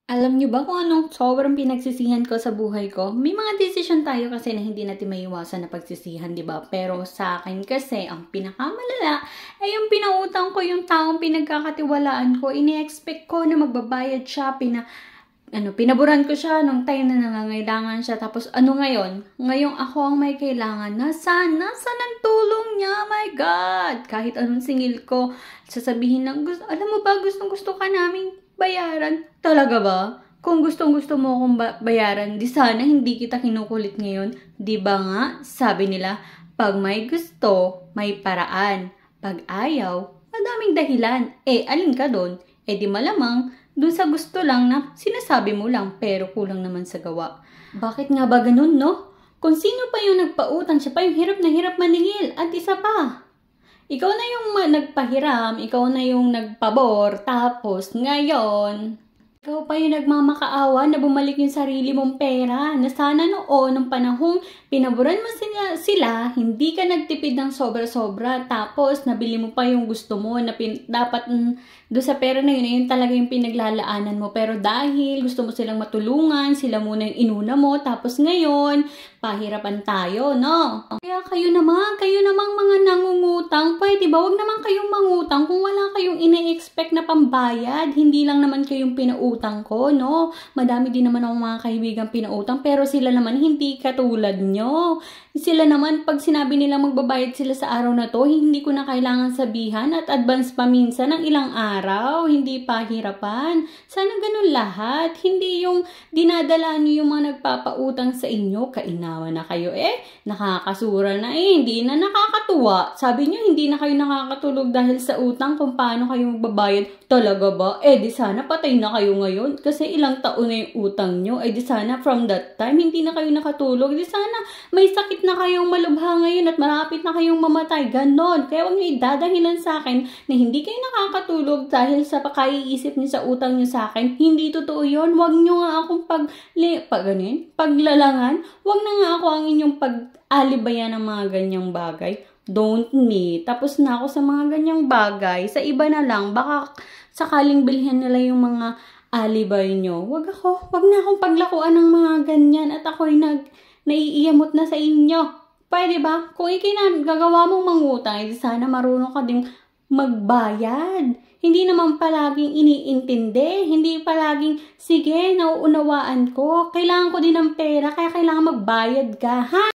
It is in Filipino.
Alam niyo ba kung anong sobrang pinagsisihan ko sa buhay ko? May mga desisyon tayo kasi na hindi natin maiwasan na pagsisihan, di ba? Pero sa akin kasi, ang pinakamalala ay yung pinautang ko yung taong pinagkakatiwalaan ko. Ini-expect ko na magbabayad siya, pinaburan ko siya nung time na nangangailangan siya. Tapos ano ngayon? Ngayong ako ang may kailangan. Nasaan ang tulong niya? My God! Kahit anong singil ko, sasabihin ng, alam mo ba, gustong-gusto ka naming bayaran. Talaga ba? Kung gustong-gusto mo akong bayaran, di sana hindi kita kinukulit ngayon. Di ba nga? Sabi nila, pag may gusto, may paraan. Pag ayaw, madaming dahilan. Alin ka doon? Di malamang, dun sa gusto lang na sinasabi mo lang pero kulang naman sa gawa. Bakit nga ba ganun, no? Kung sino pa yung nagpautang, siya pa yung hirap na hirap maningil. At isa pa, ikaw na yung nagpahiram, ikaw na yung nagpabor, tapos ngayon, ikaw pa yung nagmamakaawa na bumalik yung sarili mong pera na sana noon, ng panahong pinaboran mo sila, hindi ka nagtipid ng sobra-sobra, tapos nabili mo pa yung gusto mo na dapat doon sa pera na yun talaga yung pinaglalaanan mo. Pero dahil gusto mo silang matulungan, sila muna yung inuna mo, tapos ngayon, pahirapan tayo, no? Kaya kayo namang mga nangungutang, pwede ba? Huwag naman kayong mangutang kung wala kayong ina-expect na pambayad. Hindi lang naman kayong pinautang ko, no? Madami din naman akong mga kaibigan pinautang, pero sila naman hindi katulad nyo. Sila naman, pag sinabi nila magbabayad sila sa araw na to, hindi ko na kailangan sabihan at advance pa minsan ng ilang araw. Hindi pa hirapan. Sana ganun lahat. Hindi yung dinadala nyo yung mga nagpapautang sa inyo. Kainawa na kayo nakakasura na hindi na nakakatuwa. Sabi nyo, hindi na kayo nakakatulog dahil sa utang kung paano kayo magbabayad. Talaga ba? Di sana patay na kayo ngayon kasi ilang taon na yung utang nyo. Di sana from that time, hindi na kayo nakatulog. Di sana may sakit na kayong malubha ngayon at malapit na kayong mamatay. Ganon. Kaya huwag nyo idadahilan sa akin na hindi kayo nakakatulog dahil sa pakaiisip nyo sa utang nyo sa akin. Hindi totoo yun. Huwag nyo nga akong paglalangan. Huwag na nga ako ang inyong pag-alibayan ng mga ganyang bagay. Don't me. Tapos na ako sa mga ganyang bagay. Sa iba na lang, baka sakaling bilhin nila yung mga alibay nyo. Wag na akong paglakuan ng mga ganyan at ako'y naiiyamot na sa inyo. Pwede ba? Kung gagawa mong mangutang, sana marunong ka ding magbayad. Hindi naman palaging iniintindi. Hindi palaging, sige, nauunawaan ko. Kailangan ko din ng pera, kaya kailangan magbayad ka, ha?